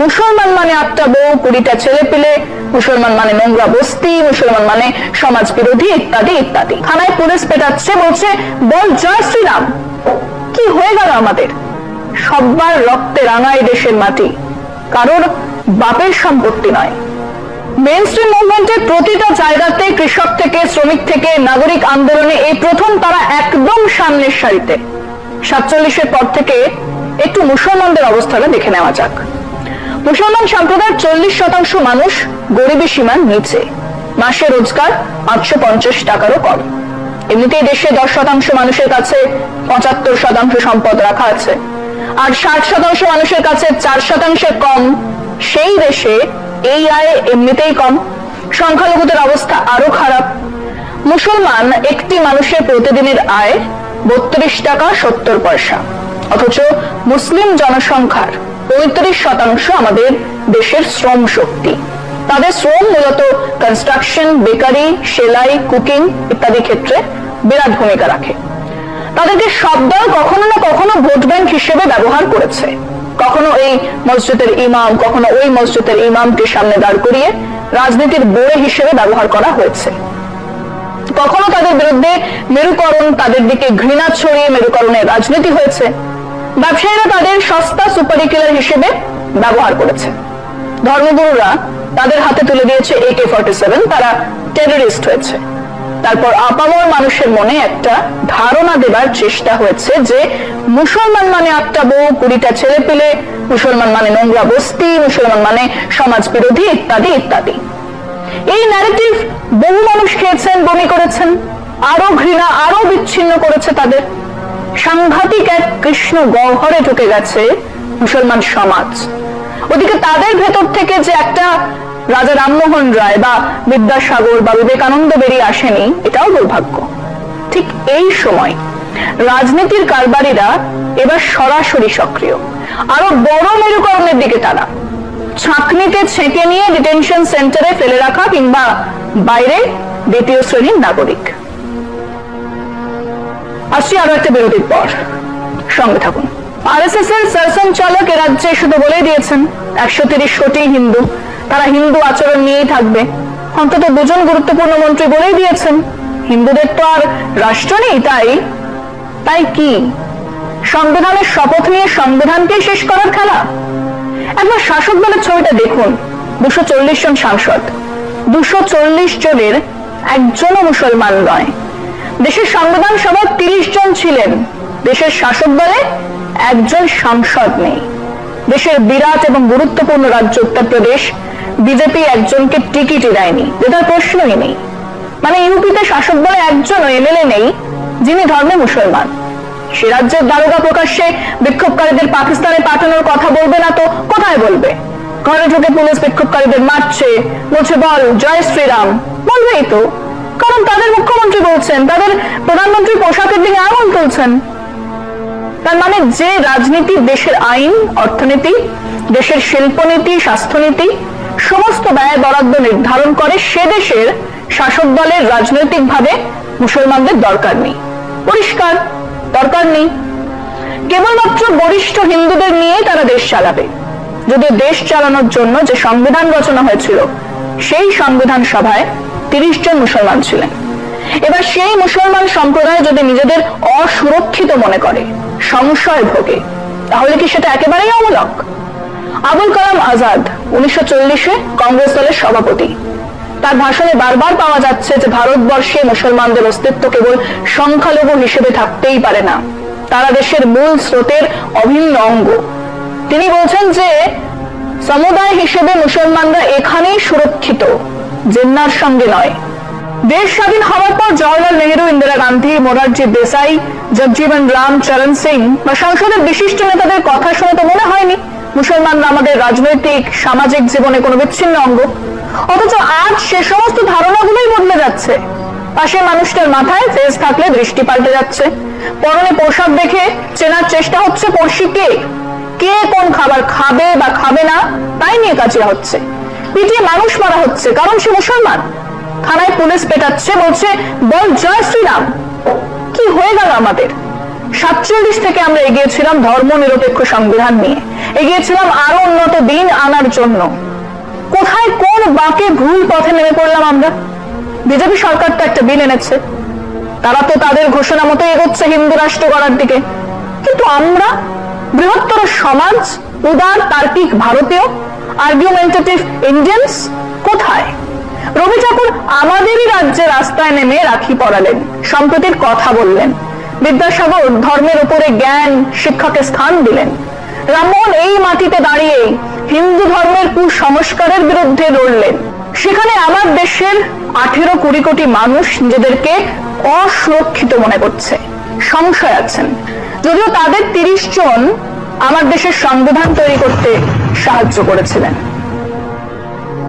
মুসলমান মানে 8টা বউ 20টা ছেলে পেলে, মুসলমান মানে নোংরা বস্তি, মুসলমান মানে সমাজ বিরোধী, ইত্যাদি ইত্যাদি। থানায় পুলিশ পেটাচ্ছে, বলছে বল জয় শ্রীরাম। কি হয়ে গেল আমাদের? সবার রক্তে রাঙা এই দেশের মাটি, কারোর বাপের সম্পত্তি নয়। মেইনস্ট্রিম মুভমেন্টের প্রতিটা জায়গাতে কৃষক থেকে শ্রমিক থেকে নাগরিক আন্দোলনে এই প্রথম তারা একদম সামনের সারিতে। 47-এর পর থেকে একটু মুসলমানদের অবস্থাটা দেখে নেওয়া যাক। মুসলমান সম্প্রদায়ের 40% মানুষ গরিবী সীমার নিচে, মাসে রোজগার 850 টাকারও কম। এমনিতেই দেশে 10% মানুষের কাছে 75% সম্পদ রাখা আছে, আর 60% মানুষের কাছে 4% কম। সেই দেশে এই আয় এমনিতেই কম, সংখ্যালঘুদের অবস্থা আরো খারাপ। মুসলমান একটি মানুষের প্রতিদিনের আয় 32 টাকা 70 পয়সা, অথচ মুসলিম জনসংখ্যার 35% আমাদের দেশের শ্রম শক্তি। তাদের শ্রম মূলত কনস্ট্রাকশন, বেকারি, সেলাই, কুকিং ইত্যাদি ক্ষেত্রে বিরাট ভূমিকা রাখে। তাদেরকে সব দল কখনো না কখনো ভোট ব্যাংক হিসেবে ব্যবহার করেছে। কখনো এই মসজিদের ইমাম, কখনো ওই মসজিদের ইমামকে সামনে দাঁড় করিয়ে রাজনীতির বড়ে হিসেবে ব্যবহার করা হয়েছে। কখনো তাদের বিরুদ্ধে মেরুকরণ, তাদের দিকে ঘৃণা ছড়িয়ে মেরুকরণের রাজনীতি হয়েছে। ব্যবসায়ীরা তাদের সস্তা সুপারি কিলার হিসেবে ব্যবহার করেছে। ধর্মগুরুরা তাদের হাতে তুলে দিয়েছে AK-47, তারা টেররিস্ট হয়েছে। তারপর আপামর মানুষের মনে একটা ধারণা দেবার চেষ্টা হয়েছে যে মুসলমান মানে 8টা বউ 20টা ছেলে পেলে, মুসলমান মানে নোংরা বস্তি, মুসলমান মানে সমাজ বিরোধী, ইত্যাদি ইত্যাদি। এই ন্যারেটিভ বহু মানুষ খেয়েছেন, বমি করেছেন, আরো ঘৃণা আরো বিচ্ছিন্ন করেছে তাদের। সাংঘাতিক এক কৃষ্ণ গহ্বরে ঢুকে গেছে মুসলমান সমাজ। ওদিকে তাদের ভেতর থেকে যে একটা রাজা রামমোহন রায় বা বিদ্যাসাগর বা বিবেকানন্দ বেরিয়ে আসেনি, এটাও দুর্ভাগ্য। ঠিক এই সময় রাজনীতির কারবারিরা এবার সরাসরি সক্রিয়। আরো বড় মেরুকরণের দিকে তারা ছাঁকনিতে ছেঁকে নিয়ে ডিটেনশন সেন্টারে ফেলে রাখা কিংবা বাইরে দ্বিতীয় শ্রেণীর নাগরিক। আসছি আরো একটা বিরতির পর, সঙ্গে থাকুন। RSS এর সরসঞ্চালক এ রাজ্যে শুধু বলেই দিয়েছেন 130 কোটি হিন্দু, তারা হিন্দু আচরণ নিয়েই থাকবে। অন্তত 2জন গুরুত্বপূর্ণ মন্ত্রী বলেই দিয়েছেন হিন্দুদের তো আর রাষ্ট্র নেই। তাই কি সংবিধানের শপথ নিয়ে সংবিধানকে শেষ করার খেলা? একবার শাসক দলের ছবিটা দেখুন। 240 জন সাংসদ, 240 জনের একজনও মুসলমান নয়। দেশের সংবিধান সভায় 30 জন ছিলেন, দেশের শাসক দলে একজন সাংসদ নেই। দেশের বিরাট এবং গুরুত্বপূর্ণ রাজ্য উত্তরপ্রদেশ, বিজেপি একজনকে টিকিটই দেয়নি, যেটার প্রশ্নই নেই। মানে ইউপিতে শাসক দলে একজন MLA নেই যিনি ধর্মে মুসলমান। সে রাজ্যের দারোগা প্রকাশ্যে বিক্ষোভকারীদের পাকিস্তানে পাঠানোর কথা বলবে না তো কোথায় বলবে? ঘরে ঢুকে পুলিশ বিক্ষোভকারীদের মারছে, বলছে বল জয় শ্রীরাম। বলবেই তো, কারণ তাদের মুখ্যমন্ত্রী বলছেন, তাদের প্রধানমন্ত্রী পোশাকের দিকে আঙুল তুলছেন। তার মানে যে রাজনীতি দেশের আইন, অর্থনীতি, দেশের শিল্পনীতি, স্বাস্থ্যনীতি সমস্ত ব্যয় বরাদ্দ নির্ধারণ করে, সে দেশের শাসক দলের রাজনৈতিকভাবে মুসলমানদের দরকার নেই। পরিষ্কার দরকার নেই। কেবলমাত্র বরিষ্ঠ হিন্দুদের নিয়ে তারা দেশ চালাবে। যদিও দেশ চালানোর জন্য যে সংবিধান রচনা হয়েছিল, সেই সংবিধান সভায় 30 জন মুসলমান ছিলেন। এবার সেই মুসলমান সম্প্রদায় যদি নিজেদের অসুরক্ষিত মনে করে, সংশয় ভোগে, তাহলে কি সেটা একেবারেই অমূলক? আবুল কালাম আজাদ 1940-এ কংগ্রেস দলের সভাপতি। তার ভাষণে বারবার পাওয়া যাচ্ছে যে ভারতবর্ষে মুসলমানদের অস্তিত্ব কেবল সংখ্যালঘু হিসেবে থাকতেই পারে না, তারা দেশের মূল স্রোতের অভিন্ন অঙ্গ। তিনি বলছেন যে সমুদায় হিসেবে মুসলমানরা এখানেই সুরক্ষিত, জিন্নার সঙ্গে নয়। দেশ স্বাধীন হওয়ার পর জওয়াহরলাল নেহেরু, ইন্দিরা গান্ধী, মোরারজি দেসাই, জগজীবন রাম, চরণ সিং বা সংসদের বিশিষ্ট নেতাদের কথা শুনে তো মনে হয়নি মুসলমানরা আমাদের রাজনৈতিক সামাজিক জীবনে কোনো বিচ্ছিন্ন অঙ্গ। অথচ আজ সে সমস্ত ধারণাগুলোই বদলে যাচ্ছে। পাশে মানুষটার মাথায় ফেস থাকলে দৃষ্টি পাল্টে যাচ্ছে। পরনে পোশাক দেখে চেনার চেষ্টা হচ্ছে পড়শি কে, কে কোন খাবার খাবে বা খাবে না তাই নিয়ে কাজিয়া হচ্ছে। পিটিয়ে মানুষ মারা হচ্ছে কারণ সে মুসলমান। থানায় পুলিশ পেটাচ্ছে, বলছে বল জয় শ্রীরাম। কি হয়ে গেল আমাদের? 47 থেকে আমরা এগিয়েছিলাম ধর্ম নিরপেক্ষ সংবিধান নিয়ে, এগিয়েছিলাম আরো উন্নত দিন আনা জন্য কোথায় কোন বাঁকে ভুল পথে নেমে পড়লাম আমরা? বিজেপি সরকার তো একটা বিল এনেছে, তারা তো তাদের ঘোষণা মতো এগোচ্ছে হিন্দু রাষ্ট্র করার দিকে, কিন্তু আমরা বৃহত্তর সমাজ, উদার তার্কিক ভারতীয়, আর্গুমেন্টেটিভ ইন্ডিয়ান্স কোথায়? রবি ঠাকুর আমাদেরই রাজ্যে রাস্তায় নেমে রাখি পড়ালেন, সম্প্রতির কথা বললেন। বিদ্যাসাগর ধর্মের উপরে জ্ঞান শিক্ষাকে স্থান দিলেন। রামমোহন এই মাটিতে দাঁড়িয়ে হিন্দু ধর্মের কুসংস্কারের বিরুদ্ধে লড়লেন। সেখানে আমার দেশের 18-20 কোটি মানুষ নিজেদেরকে অসুরক্ষিত মনে করছে, সংশয় আছেন, যদিও তাদের 30 জন আমার দেশের সংবিধান তৈরি করতে সাহায্য করেছিলেন।